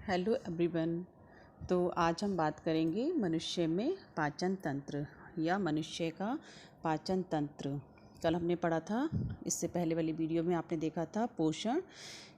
Hello everyone. तो आज हम बात करेंगे मनुष्य में पाचन तंत्र या मनुष्य का पाचन तंत्र। कल हमने पढ़ा था, इससे पहले वाली वीडियो में आपने देखा था पोषण,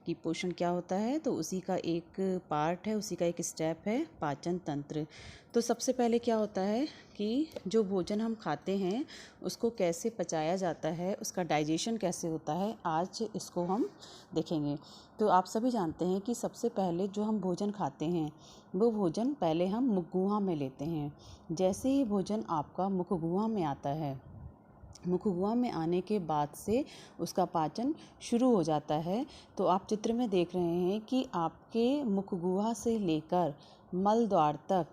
कि पोषण क्या होता है। तो उसी का एक पार्ट है, उसी का एक स्टेप है पाचन तंत्र। तो सबसे पहले क्या होता है कि जो भोजन हम खाते हैं उसको कैसे पचाया जाता है, उसका डाइजेशन कैसे होता है, आज इसको हम देखेंगे। तो आप सभी जानते हैं कि सबसे पहले जो हम भोजन खाते हैं वो भोजन पहले हम मुखगुहा में लेते हैं। जैसे ही भोजन आपका मुखगुहा में आता है, मुखगुहा में आने के बाद से उसका पाचन शुरू हो जाता है। तो आप चित्र में देख रहे हैं कि आपके मुखगुहा से लेकर मल द्वार तक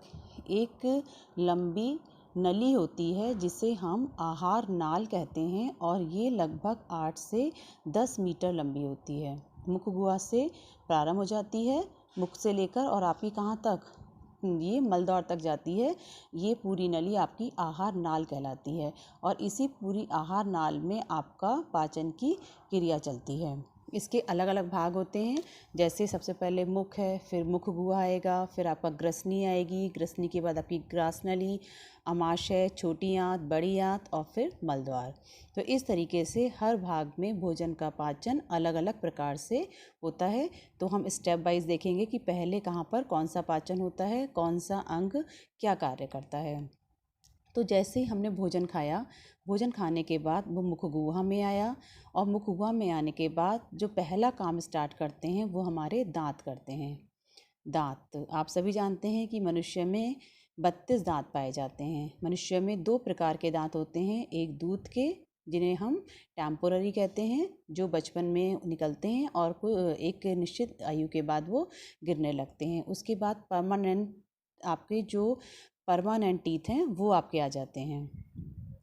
एक लंबी नली होती है जिसे हम आहार नाल कहते हैं, और ये लगभग 8 से 10 मीटर लंबी होती है। मुखगुहा से प्रारंभ हो जाती है, मुख से लेकर, और आपकी कहाँ तक, ये मलद्वार तक जाती है। ये पूरी नली आपकी आहार नाल कहलाती है, और इसी पूरी आहार नाल में आपका पाचन की क्रिया चलती है। इसके अलग अलग भाग होते हैं, जैसे सबसे पहले मुख है, फिर मुखगुहा आएगा, फिर आपका ग्रसनी आएगी, ग्रसनी के बाद आपकी ग्रासनली, अमाशय, छोटी आंत, बड़ी आंत, और फिर मलद्वार। तो इस तरीके से हर भाग में भोजन का पाचन अलग अलग प्रकार से होता है। तो हम स्टेप वाइज देखेंगे कि पहले कहाँ पर कौन सा पाचन होता है, कौन सा अंग क्या कार्य करता है। तो जैसे ही हमने भोजन खाया, भोजन खाने के बाद वो मुखगुहा में आया, और मुखगुहा में आने के बाद जो पहला काम स्टार्ट करते हैं वो हमारे दांत करते हैं। दांत आप सभी जानते हैं कि मनुष्य में 32 दांत पाए जाते हैं। मनुष्य में 2 प्रकार के दांत होते हैं, एक दूध के, जिन्हें हम टेम्पोररी कहते हैं, जो बचपन में निकलते हैं और एक निश्चित आयु के बाद वो गिरने लगते हैं। उसके बाद परमानेंट, आपके जो परमानेंट टीथ हैं वो आपके आ जाते हैं।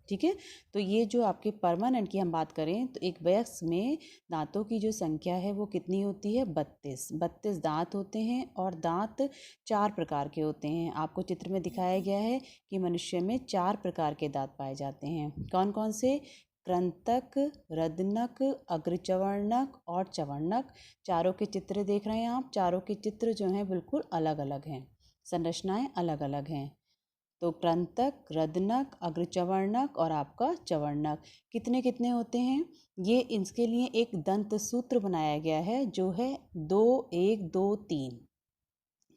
ठीक है। तो ये जो आपके परमानेंट की हम बात करें तो एक वयस्क में दांतों की जो संख्या है वो कितनी होती है, 32 दांत होते हैं। और दांत 4 प्रकार के होते हैं। आपको चित्र में दिखाया गया है कि मनुष्य में 4 प्रकार के दांत पाए जाते हैं। कौन कौन से? कृंतक, रदनक, अग्रचवर्णक और चवर्णक। चारों के चित्र देख रहे हैं आप, चारों के चित्र जो हैं बिल्कुल अलग अलग हैं, संरचनाएं अलग अलग हैं। तो कृंतक, रदनक, अग्रचवर्णक और आपका चवर्णक कितने कितने होते हैं, ये इसके लिए एक दंत सूत्र बनाया गया है जो है 2 1 2 3।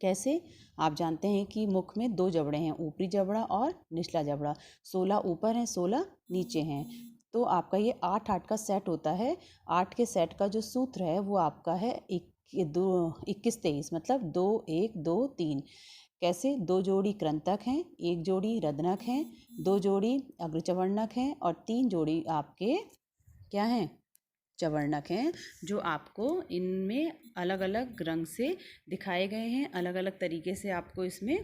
कैसे? आप जानते हैं कि मुख में 2 जबड़े हैं, ऊपरी जबड़ा और निचला जबड़ा। 16 ऊपर हैं, 16 नीचे हैं। तो आपका ये 8 का सेट होता है। 8 के सेट का जो सूत्र है वो आपका है 21 23, मतलब 2 1 2 3। कैसे? 2 जोड़ी कृंतक हैं, 1 जोड़ी रदनक हैं, 2 जोड़ी अग्रचवर्णक हैं, और 3 जोड़ी आपके क्या हैं, चवर्णक हैं, जो आपको इनमें अलग अलग रंग से दिखाए गए हैं, अलग अलग तरीके से आपको इसमें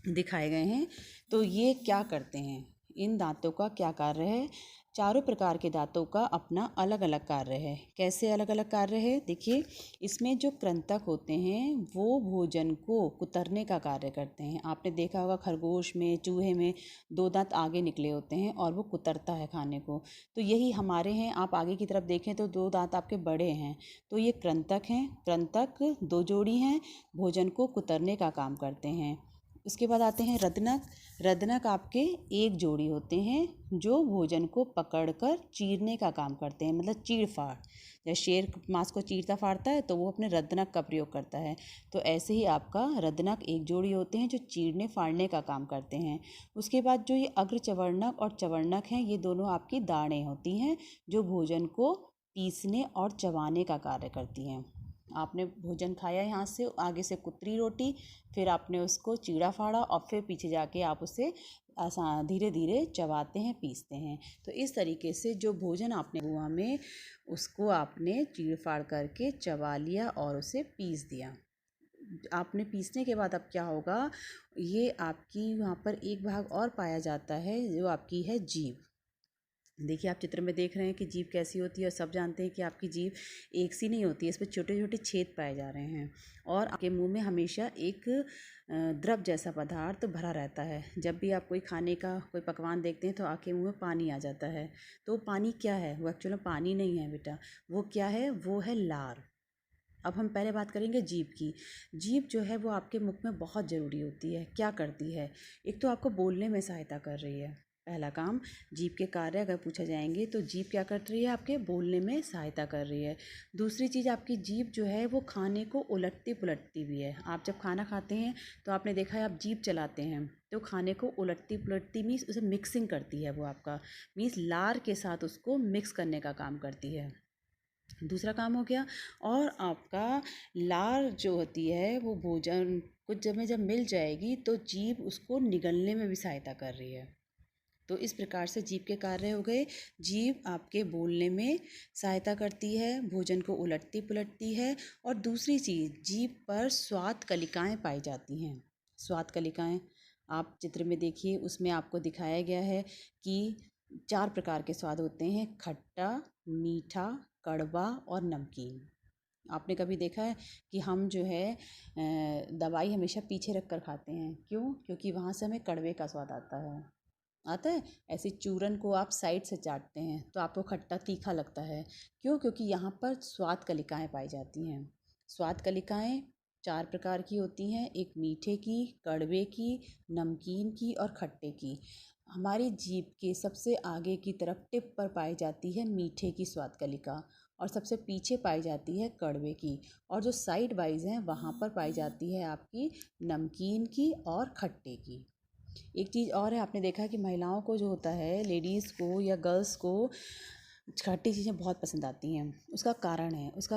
दिखाए गए हैं। तो ये क्या करते हैं, इन दांतों का क्या कार्य है? चारों प्रकार के दांतों का अपना अलग अलग कार्य है। कैसे अलग अलग कार्य है? देखिए, इसमें जो कृंतक होते हैं वो भोजन को कुतरने का कार्य करते हैं। आपने देखा होगा खरगोश में, चूहे में 2 दांत आगे निकले होते हैं और वो कुतरता है खाने को। तो यही हमारे हैं, आप आगे की तरफ देखें तो 2 दांत आपके बड़े हैं, तो ये कृंतक हैं। कृंतक 2 जोड़ी हैं, भोजन को कुतरने का काम करते हैं। उसके बाद आते हैं रदनक। रदनक आपके 1 जोड़ी होते हैं जो भोजन को पकड़कर चीरने का काम करते हैं, मतलब चीड़ फाड़। जैसे शेर मांस को चीरता फाड़ता है तो वो अपने रदनक का प्रयोग करता है। तो ऐसे ही आपका रदनक 1 जोड़ी होते हैं जो चीरने फाड़ने का काम करते हैं। उसके बाद जो ये अग्रचवर्णक और चवर्णक हैं, ये दोनों आपकी दाढ़ें होती हैं जो भोजन को पीसने और चबाने का कार्य करती हैं। आपने भोजन खाया, यहाँ से आगे से कुतरी रोटी, फिर आपने उसको चीड़ा फाड़ा, और फिर पीछे जाके आप उसे आसान धीरे धीरे चबाते हैं, पीसते हैं। तो इस तरीके से जो भोजन आपने हुआ में, उसको आपने चीड़ फाड़ करके चबा लिया और उसे पीस दिया। आपने पीसने के बाद अब क्या होगा, ये आपकी वहाँ पर एक भाग और पाया जाता है जो आपकी है जीभ। देखिए, आप चित्र में देख रहे हैं कि जीभ कैसी होती है, और सब जानते हैं कि आपकी जीभ एक सी नहीं होती है, इस पर छोटे छोटे छेद पाए जा रहे हैं। और आपके मुंह में हमेशा एक द्रव जैसा पदार्थ भरा रहता है। जब भी आप कोई खाने का कोई पकवान देखते हैं तो आपके मुंह में पानी आ जाता है। तो पानी क्या है? वो एक्चुअली पानी नहीं है बेटा, वो क्या है, वो है लार। अब हम पहले बात करेंगे जीभ की। जीभ जो है वो आपके मुख में बहुत ज़रूरी होती है। क्या करती है? एक तो आपको बोलने में सहायता कर रही है। पहला काम, जीभ के कार्य अगर पूछा जाएंगे तो जीभ क्या कर रही है? आपके बोलने में सहायता कर रही है। दूसरी चीज़, आपकी जीभ जो है वो खाने को उलटती पुलटती भी है। आप जब खाना खाते हैं तो आपने देखा है, आप जीभ चलाते हैं तो खाने को उलटती पुलटती मीन्स उसे मिक्सिंग करती है। वो आपका मीन्स लार के साथ उसको मिक्स करने का काम करती है। दूसरा काम हो गया। और आपका लार जो होती है वो भोजन कुछ जब मिल जाएगी तो जीभ उसको निगलने में भी सहायता कर रही है। तो इस प्रकार से जीभ के कार्य हो गए। जीभ आपके बोलने में सहायता करती है, भोजन को उलटती पुलटती है। और दूसरी चीज़, जीभ पर स्वाद कलिकाएँ पाई जाती हैं। स्वाद कलिकाएँ आप चित्र में देखिए, उसमें आपको दिखाया गया है कि 4 प्रकार के स्वाद होते हैं: खट्टा, मीठा, कड़वा और नमकीन। आपने कभी देखा है कि हम जो है दवाई हमेशा पीछे रख कर खाते हैं? क्यों? क्योंकि वहाँ से हमें कड़वे का स्वाद आता है। ऐसे चूरन को आप साइड से चाटते हैं तो आपको खट्टा तीखा लगता है। क्यों? क्योंकि यहाँ पर स्वाद कलिकाएँ पाई जाती हैं। स्वाद कलिकाएँ 4 प्रकार की होती हैं: एक मीठे की, कड़वे की, नमकीन की और खट्टे की। हमारी जीभ के सबसे आगे की तरफ टिप पर पाई जाती है मीठे की स्वाद कलिका, और सबसे पीछे पाई जाती है कड़वे की, और जो साइड वाइज हैं वहाँ पर पाई जाती है आपकी नमकीन की और खट्टे की। एक चीज़ और है, आपने देखा कि महिलाओं को जो होता है, लेडीज़ को या गर्ल्स को खट्टी चीज़ें बहुत पसंद आती हैं। उसका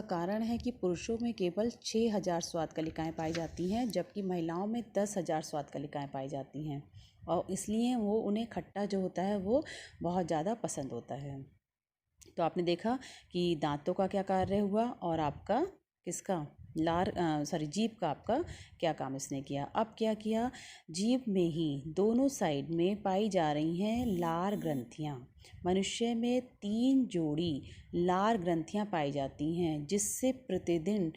कारण है कि पुरुषों में केवल 6000 स्वाद कलिकाएँ पाई जाती हैं, जबकि महिलाओं में 10,000 स्वाद कलिकाएँ पाई जाती हैं। और इसलिए वो उन्हें खट्टा जो होता है वो बहुत ज़्यादा पसंद होता है। तो आपने देखा कि दांतों का क्या कार्य हुआ और आपका किसका जीभ का आपका क्या काम इसने किया। अब क्या किया, जीभ में ही दोनों साइड में पाई जा रही हैं लार ग्रंथियाँ। मनुष्य में 3 जोड़ी लार ग्रंथियाँ पाई जाती हैं, जिससे प्रतिदिन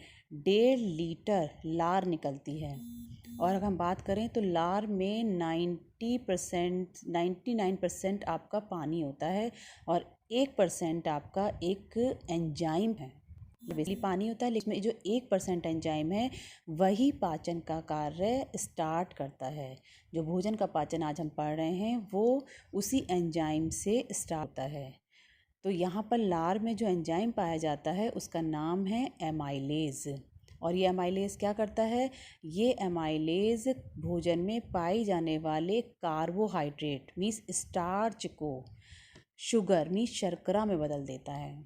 1.5 लीटर लार निकलती है। और अगर हम बात करें तो लार में 99% आपका पानी होता है और 1% आपका एक एंजाइम है। बेसिकली पानी होता है, लेकिन जो 1% एंजाइम है वही पाचन का कार्य स्टार्ट करता है। जो भोजन का पाचन आज हम पढ़ रहे हैं वो उसी एंजाइम से स्टार्ट होता है। तो यहाँ पर लार में जो एंजाइम पाया जाता है उसका नाम है एमाइलेज। और ये एमाइलेज क्या करता है? ये एमाइलेज भोजन में पाई जाने वाले कार्बोहाइड्रेट मीन्स स्टार्च को शुगर मीन्स शर्करा में बदल देता है।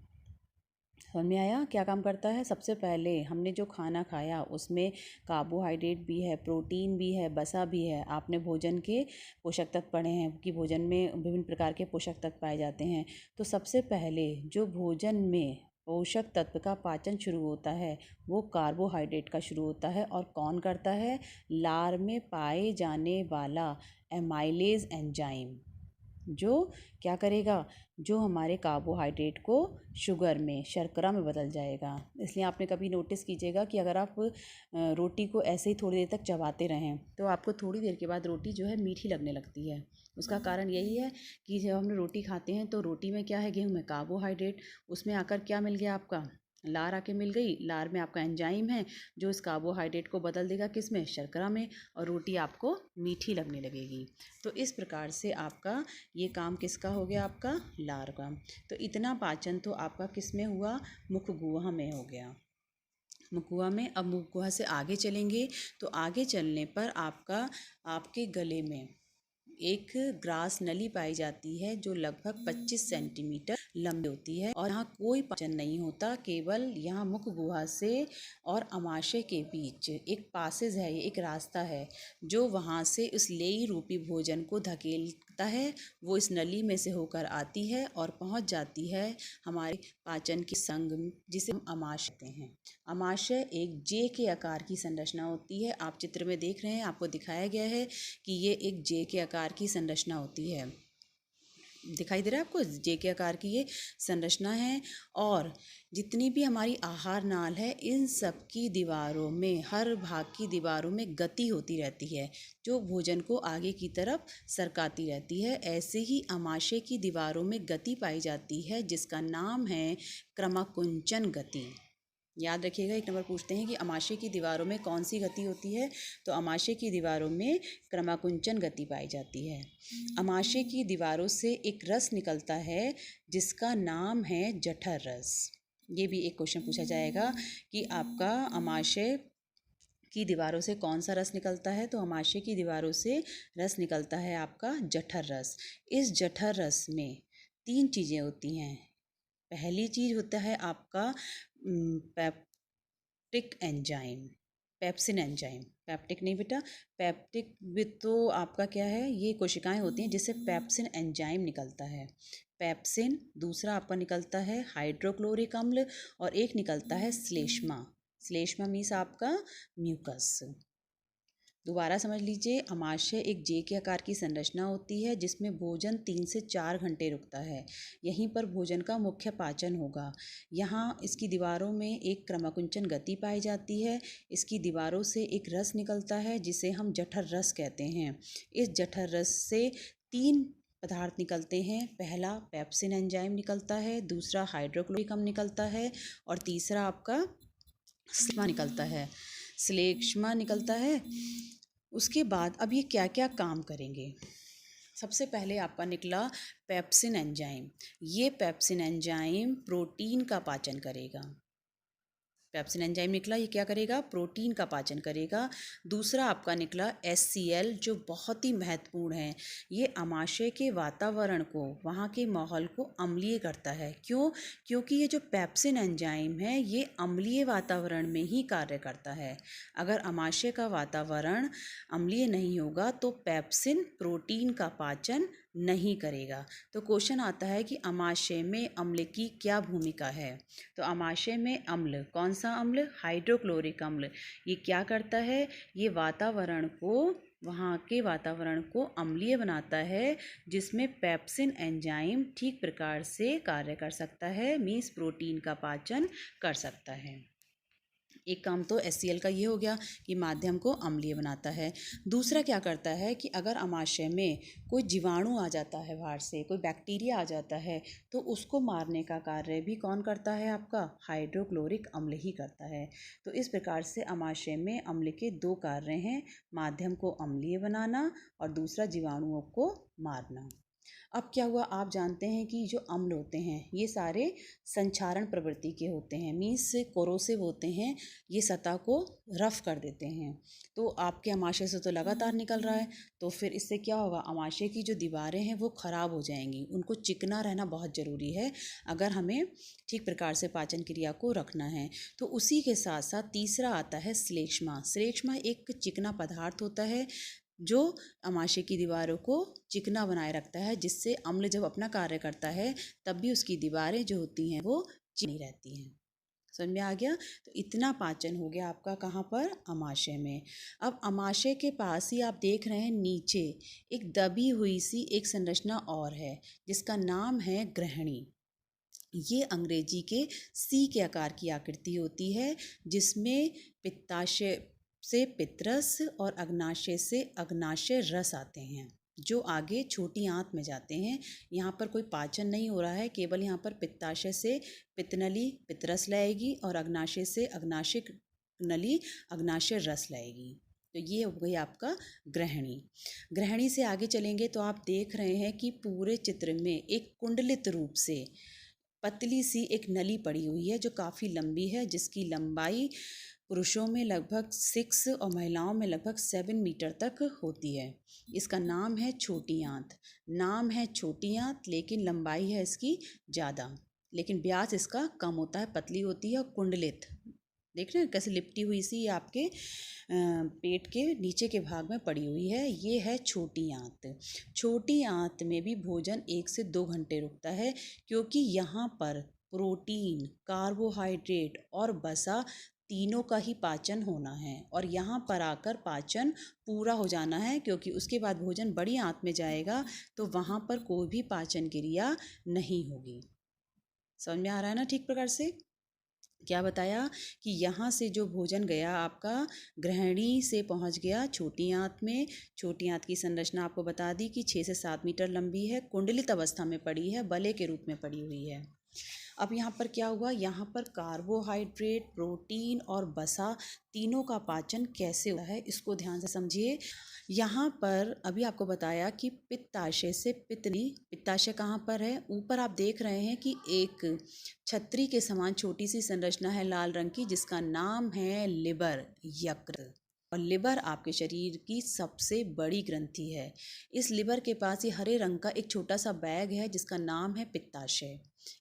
समझ में आया क्या काम करता है? सबसे पहले हमने जो खाना खाया उसमें कार्बोहाइड्रेट भी है, प्रोटीन भी है, वसा भी है। आपने भोजन के पोषक तत्व पढ़े हैं कि भोजन में विभिन्न प्रकार के पोषक तत्व पाए जाते हैं। तो सबसे पहले जो भोजन में पोषक तत्व का पाचन शुरू होता है वो कार्बोहाइड्रेट का शुरू होता है। और कौन करता है? लार में पाए जाने वाला एमाइलेज एंजाइम, जो क्या करेगा? जो हमारे कार्बोहाइड्रेट को शुगर में शर्करा में बदल जाएगा। इसलिए आपने कभी नोटिस कीजिएगा कि अगर आप रोटी को ऐसे ही थोड़ी देर तक चबाते रहें तो आपको थोड़ी देर के बाद रोटी जो है मीठी लगने लगती है। उसका कारण यही है कि जब हम रोटी खाते हैं तो रोटी में क्या है? गेहूं में कार्बोहाइड्रेट, उसमें आकर क्या मिल गया? आपका लार आके मिल गई। लार में आपका एंजाइम है जो इस कार्बोहाइड्रेट को बदल देगा किस में? शर्करा में, और रोटी आपको मीठी लगने लगेगी। तो इस प्रकार से आपका ये काम किसका हो गया? आपका लार का। तो इतना पाचन तो आपका किस में हुआ? मुख गुहा में हो गया। मुख गुहा में। अब मुख गुहा से आगे चलेंगे तो आगे चलने पर आपके गले में एक ग्रास नली पाई जाती है जो लगभग 25 सेंटीमीटर लंबी होती है। और यहाँ कोई पाचन नहीं होता, केवल यहाँ मुख गुहा से और अमाशय के बीच एक पासेज है, ये एक रास्ता है जो वहाँ से उस लेई रूपी भोजन को धकेलता है। वो इस नली में से होकर आती है और पहुँच जाती है हमारे पाचन के संग जिसे हम अमाशय कहते हैं। अमाशय एक जे के आकार की संरचना होती है। आप चित्र में देख रहे हैं, आपको दिखाया गया है कि ये एक जे के आकार की संरचना होती है। दिखाई दे रहा है आपको? जे के आकार की ये संरचना है। और जितनी भी हमारी आहार नाल है इन सब की दीवारों में, हर भाग की दीवारों में गति होती रहती है जो भोजन को आगे की तरफ सरकाती रहती है। ऐसे ही अमाशय की दीवारों में गति पाई जाती है जिसका नाम है क्रमाकुंचन गति। याद रखिएगा। 1 नंबर पूछते हैं कि अमाशय की दीवारों में कौन सी गति होती है? तो अमाशय की दीवारों में क्रमाकुंचन गति पाई जाती है। अमाशय की दीवारों से एक रस निकलता है जिसका नाम है जठर रस। ये भी एक क्वेश्चन पूछा जाएगा कि आपका अमाशय की दीवारों से कौन सा रस निकलता है? तो अमाशय की दीवारों से रस निकलता है आपका जठर रस। इस जठर रस में 3 चीज़ें होती हैं। पहली चीज़ होता है आपका peptic enzyme, pepsin enzyme. Peptic नहीं बेटा, पेप्टिक भी तो आपका क्या है, ये कोशिकाएं होती हैं जिससे पेप्सिन एंजाइम निकलता है। पेप्सिन, दूसरा आपका निकलता है हाइड्रोक्लोरिक अम्ल और एक निकलता है श्लेष्मा। श्लेष्मा मीन्स आपका म्यूकस। दोबारा समझ लीजिए, अमाशय एक जे के आकार की संरचना होती है जिसमें भोजन 3 से 4 घंटे रुकता है। यहीं पर भोजन का मुख्य पाचन होगा। यहाँ इसकी दीवारों में एक क्रमाकुंचन गति पाई जाती है। इसकी दीवारों से एक रस निकलता है जिसे हम जठर रस कहते हैं। इस जठर रस से 3 पदार्थ निकलते हैं। पहला पेप्सिन एंजाइम निकलता है, दूसरा हाइड्रोक्लोरिक अम्ल निकलता है और तीसरा आपका श्लेष्मा निकलता है। श्लेष्मा निकलता है। उसके बाद अब ये क्या क्या काम करेंगे? सबसे पहले आपका निकला पेप्सिन एंजाइम। ये पेप्सिन एंजाइम प्रोटीन का पाचन करेगा। पेप्सिन एंजाइम निकला, ये क्या करेगा? प्रोटीन का पाचन करेगा। दूसरा आपका निकला HCl, जो बहुत ही महत्वपूर्ण है। ये अमाशय के वातावरण को, वहाँ के माहौल को अम्लीय करता है। क्यों? क्योंकि ये जो पेप्सिन एंजाइम है ये अम्लीय वातावरण में ही कार्य करता है। अगर अमाशय का वातावरण अम्लीय नहीं होगा तो पेप्सिन प्रोटीन का पाचन नहीं करेगा। तो क्वेश्चन आता है कि अमाशय में अम्ल की क्या भूमिका है? तो अमाशय में अम्ल, कौन सा अम्ल? हाइड्रोक्लोरिक अम्ल। ये क्या करता है? ये वातावरण को, वहाँ के वातावरण को अम्लीय बनाता है जिसमें पेप्सिन एंजाइम ठीक प्रकार से कार्य कर सकता है, मीन्स प्रोटीन का पाचन कर सकता है। एक काम तो HCl का ये हो गया कि माध्यम को अम्लीय बनाता है। दूसरा क्या करता है कि अगर अमाशय में कोई जीवाणु आ जाता है, बाहर से कोई बैक्टीरिया आ जाता है, तो उसको मारने का कार्य भी कौन करता है? आपका हाइड्रोक्लोरिक अम्ल ही करता है। तो इस प्रकार से अमाशय में अम्ल के 2 कार्य हैं, माध्यम को अम्लीय बनाना और दूसरा जीवाणुओं को मारना। अब क्या हुआ, आप जानते हैं कि जो अम्ल होते हैं ये सारे संक्षारण प्रवृत्ति के होते हैं, मीन्स कोरोसिव होते हैं। ये सतह को रफ कर देते हैं। तो आपके अमाशय से तो लगातार निकल रहा है, तो फिर इससे क्या होगा? अमाशय की जो दीवारें हैं वो खराब हो जाएंगी। उनको चिकना रहना बहुत ज़रूरी है अगर हमें ठीक प्रकार से पाचन क्रिया को रखना है। तो उसी के साथ साथ तीसरा आता है श्लेष्मा। श्लेष्मा एक चिकना पदार्थ होता है जो अमाशय की दीवारों को चिकना बनाए रखता है, जिससे अम्ल जब अपना कार्य करता है तब भी उसकी दीवारें जो होती हैं वो चिकनी रहती हैं। समझ में आ गया? तो इतना पाचन हो गया आपका कहाँ पर? अमाशय में। अब अमाशय के पास ही आप देख रहे हैं नीचे एक दबी हुई सी एक संरचना और है जिसका नाम है ग्रहणी। ये अंग्रेजी के सी के आकार की आकृति होती है जिसमें पित्ताशय से पित्तरस और अग्नाशय से अग्नाशय रस आते हैं जो आगे छोटी आंत में जाते हैं। यहाँ पर कोई पाचन नहीं हो रहा है, केवल यहाँ पर पित्ताशय से पित्तनली पित्तरस लाएगी और अग्नाशय से अग्नाशय नली अग्नाशय रस लाएगी। तो ये हो गई आपका ग्रहणी। ग्रहणी से आगे चलेंगे तो आप देख रहे हैं कि पूरे चित्र में एक कुंडलित रूप से पतली सी एक नली पड़ी हुई है जो काफ़ी लंबी है, जिसकी लंबाई पुरुषों में लगभग 6 और महिलाओं में लगभग 7 मीटर तक होती है। इसका नाम है छोटी आंत। नाम है छोटी आंत लेकिन लंबाई है इसकी ज़्यादा, लेकिन व्यास इसका कम होता है, पतली होती है और कुंडलित। देख रहे हैं कैसे लिपटी हुई सी आपके पेट के नीचे के भाग में पड़ी हुई है। ये है छोटी आंत। छोटी आंत में भी भोजन 1 से 2 घंटे रुकता है क्योंकि यहाँ पर प्रोटीन, कार्बोहाइड्रेट और वसा तीनों का ही पाचन होना है और यहाँ पर आकर पाचन पूरा हो जाना है, क्योंकि उसके बाद भोजन बड़ी आंत में जाएगा तो वहाँ पर कोई भी पाचन क्रिया नहीं होगी। समझ में आ रहा है ना ठीक प्रकार से? क्या बताया कि यहाँ से जो भोजन गया आपका ग्रहणी से पहुँच गया छोटी आंत में। छोटी आंत की संरचना आपको बता दी कि 6 से 7 मीटर लंबी है, कुंडलित अवस्था में पड़ी है, बले के रूप में पड़ी हुई है। अब यहाँ पर क्या हुआ, यहाँ पर कार्बोहाइड्रेट, प्रोटीन और वसा तीनों का पाचन कैसे होता है इसको ध्यान से समझिए। यहाँ पर अभी आपको बताया कि पित्ताशय से पित्तली, पित्ताशय कहाँ पर है, ऊपर आप देख रहे हैं कि एक छतरी के समान छोटी सी संरचना है लाल रंग की जिसका नाम है लिवर, यकृत। और लिवर आपके शरीर की सबसे बड़ी ग्रंथि है। इस लिवर के पास ये हरे रंग का एक छोटा सा बैग है जिसका नाम है पित्ताशय।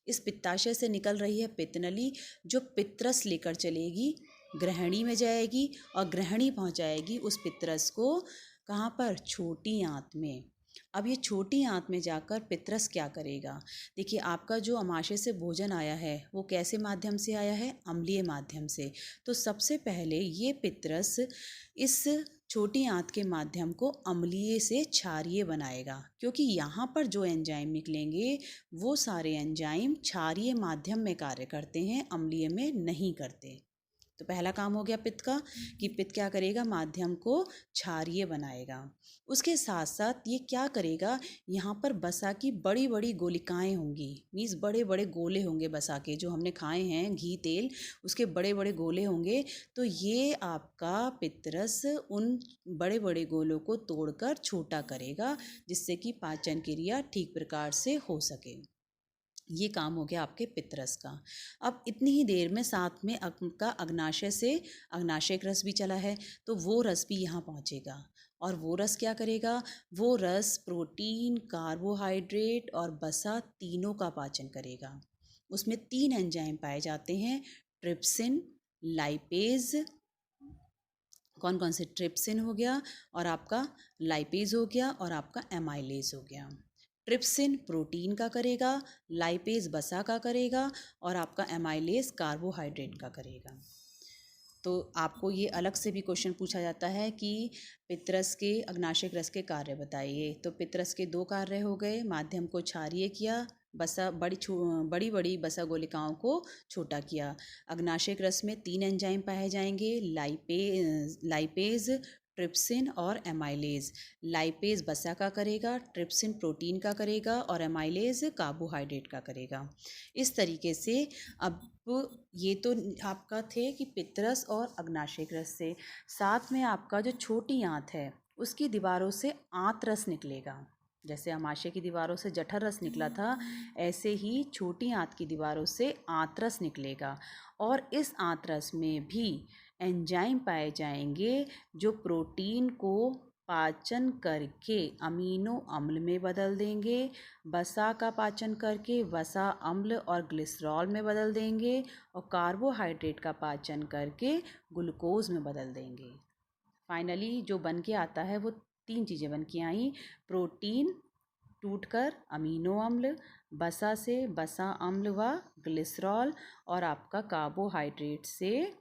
इस पित्ताशय से निकल रही है पित्तनली जो पित्तरस लेकर चलेगी, ग्रहणी में जाएगी और ग्रहणी पहुंचाएगी उस पित्तरस को कहाँ पर, छोटी आंत में। अब ये छोटी आंत में जाकर पित्तरस क्या करेगा, देखिए आपका जो आमाशय से भोजन आया है वो कैसे माध्यम से आया है, अम्लीय माध्यम से। तो सबसे पहले ये पित्तरस इस छोटी आंत के माध्यम को अम्लीय से क्षारीय बनाएगा, क्योंकि यहाँ पर जो एंजाइम निकलेंगे वो सारे एंजाइम क्षारीय माध्यम में कार्य करते हैं, अम्लीय में नहीं करते। तो पहला काम हो गया पित्त का कि पित्त क्या करेगा, माध्यम को क्षारीय बनाएगा। उसके साथ साथ ये क्या करेगा, यहाँ पर वसा की बड़ी बड़ी गोलिकाएं होंगी, मीन्स बड़े बड़े गोले होंगे वसा के, जो हमने खाए हैं घी तेल उसके बड़े बड़े गोले होंगे। तो ये आपका पित्तरस उन बड़े बड़े गोलों को तोड़कर छोटा करेगा जिससे कि पाचन क्रिया ठीक प्रकार से हो सके। ये काम हो गया आपके पित्तरस का। अब इतनी ही देर में साथ में आपका अग्नाशय से अग्नाशयिक रस भी चला है, तो वो रस भी यहाँ पहुँचेगा। और वो रस क्या करेगा, वो रस प्रोटीन, कार्बोहाइड्रेट और वसा तीनों का पाचन करेगा। उसमें 3 एंजाइम पाए जाते हैं, ट्रिप्सिन, लाइपेज, कौन कौन से, ट्रिप्सिन हो गया और आपका लाइपेज हो गया और आपका एमाइलेज हो गया। ट्रिप्सिन प्रोटीन का करेगा, लाइपेज वसा का करेगा और आपका एमाइलेज कार्बोहाइड्रेट का करेगा। तो आपको ये अलग से भी क्वेश्चन पूछा जाता है कि पित्तरस के अग्नाशयिक रस के कार्य बताइए। तो पित्तरस के 2 कार्य हो गए, माध्यम को क्षारीय किया, बसा बड़ी बड़ी वसा गोलिकाओं को छोटा किया। अग्नाशयिक रस में 3 एंजाइम पाए जाएंगे, लाइपेज, ट्रिप्सिन और एमाइलेज। लाइपेज वसा का करेगा, ट्रिप्सिन प्रोटीन का करेगा और एमाइलेज कार्बोहाइड्रेट का करेगा। इस तरीके से अब ये तो आपका थे कि पित्तरस और अग्नाशयिक रस से, साथ में आपका जो छोटी आंत है उसकी दीवारों से आंतरस निकलेगा। जैसे आमाशय की दीवारों से जठर रस निकला था, ऐसे ही छोटी आंत की दीवारों से आंतरस निकलेगा। और इस आंतरस में भी एंजाइम पाए जाएंगे जो प्रोटीन को पाचन करके अमीनो अम्ल में बदल देंगे, वसा का पाचन करके वसा अम्ल और ग्लिसरॉल में बदल देंगे और कार्बोहाइड्रेट का पाचन करके ग्लूकोज में बदल देंगे। फाइनली जो बन के आता है वो 3 चीज़ें बन के आई, प्रोटीन टूटकर अमीनो अम्ल, वसा से वसा अम्ल व ग्लिसरॉल और आपका कार्बोहाइड्रेट से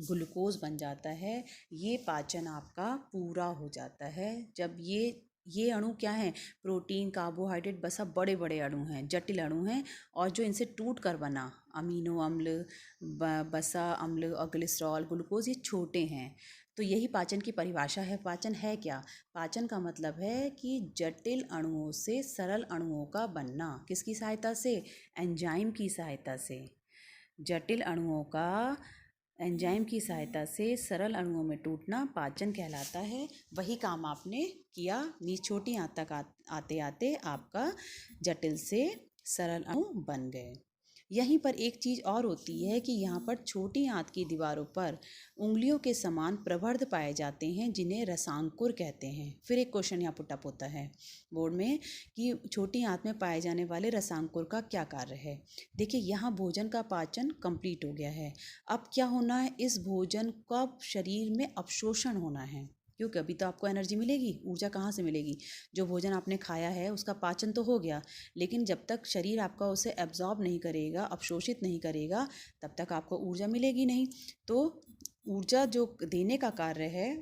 ग्लूकोज बन जाता है। ये पाचन आपका पूरा हो जाता है जब ये अणु क्या हैं, प्रोटीन, कार्बोहाइड्रेट, वसा बड़े बड़े अणु हैं, जटिल अणु हैं, और जो इनसे टूट कर बना अमीनो अम्ल, वसा अम्ल और ग्लिसरॉल, ग्लूकोज, ये छोटे हैं। तो यही पाचन की परिभाषा है। पाचन है क्या, पाचन का मतलब है कि जटिल अणुओं से सरल अणुओं का बनना। किसकी सहायता से, एंजाइम की सहायता से। जटिल अणुओं का एंजाइम की सहायता से सरल अणुओं में टूटना पाचन कहलाता है। वही काम आपने किया, छोटी आंत तक आते आते आपका जटिल से सरल अणु बन गए। यहीं पर एक चीज़ और होती है कि यहाँ पर छोटी आंत की दीवारों पर उंगलियों के समान प्रवर्ध पाए जाते हैं जिन्हें रसांकुर कहते हैं। फिर एक क्वेश्चन यहाँ पुटअप होता है बोर्ड में कि छोटी आंत में पाए जाने वाले रसांकुर का क्या कार्य है। देखिए यहाँ भोजन का पाचन कंप्लीट हो गया है। अब क्या होना है, इस भोजन का शरीर में अवशोषण होना है, क्योंकि अभी तो आपको एनर्जी मिलेगी, ऊर्जा कहाँ से मिलेगी, जो भोजन आपने खाया है उसका पाचन तो हो गया, लेकिन जब तक शरीर आपका उसे एब्जॉर्ब नहीं करेगा, अवशोषित नहीं करेगा, तब तक आपको ऊर्जा मिलेगी नहीं। तो ऊर्जा जो देने का कार्य है,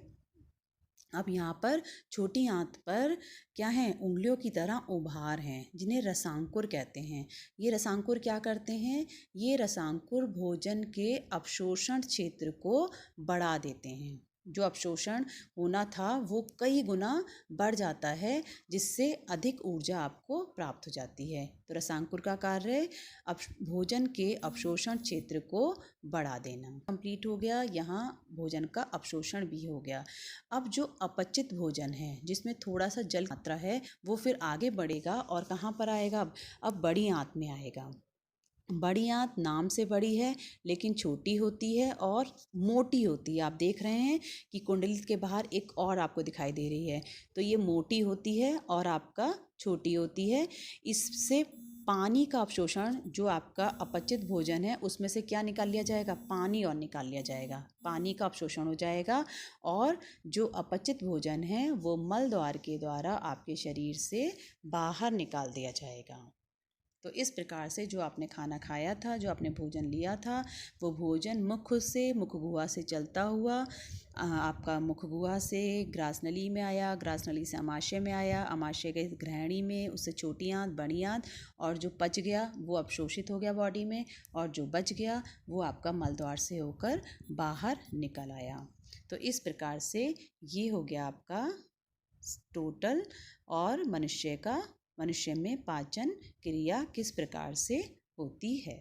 अब यहाँ पर छोटी आंत पर क्या है, उंगलियों की तरह उभार हैं जिन्हें रसांकुर कहते हैं। ये रसांकुर क्या करते हैं, ये रसांकुर भोजन के अवशोषण क्षेत्र को बढ़ा देते हैं। जो अपशोषण होना था वो कई गुना बढ़ जाता है, जिससे अधिक ऊर्जा आपको प्राप्त हो जाती है। तो रसांकुर का कार्य भोजन के अपशोषण क्षेत्र को बढ़ा देना। कंप्लीट हो गया, यहाँ भोजन का अपशोषण भी हो गया। अब जो अपचित भोजन है जिसमें थोड़ा सा जल मात्रा है वो फिर आगे बढ़ेगा और कहाँ पर आएगा, अब बड़ी आंत में आएगा। बड़ी आंत नाम से बड़ी है लेकिन छोटी होती है और मोटी होती है। आप देख रहे हैं कि कुंडली के बाहर एक और आपको दिखाई दे रही है, तो ये मोटी होती है और आपका छोटी होती है। इससे पानी का अवशोषण, जो आपका अपचित भोजन है उसमें से क्या निकाल लिया जाएगा, पानी और निकाल लिया जाएगा, पानी का अवशोषण हो जाएगा और जो अपचित भोजन है वो मल द्वार के द्वारा आपके शरीर से बाहर निकाल दिया जाएगा। तो इस प्रकार से जो आपने खाना खाया था, जो आपने भोजन लिया था, वो भोजन मुख गुहा से चलता हुआ आपका मुख गुहा से ग्रासनली में आया, ग्रासनली से अमाशय में आया, अमाशय के ग्रहणी में, उससे छोटी आंत, बड़ी आंत, और जो पच गया वो अवशोषित हो गया बॉडी में, और जो बच गया वो आपका मल द्वार से होकर बाहर निकल आया। तो इस प्रकार से ये हो गया आपका टोटल, और मनुष्य में पाचन क्रिया किस प्रकार से होती है।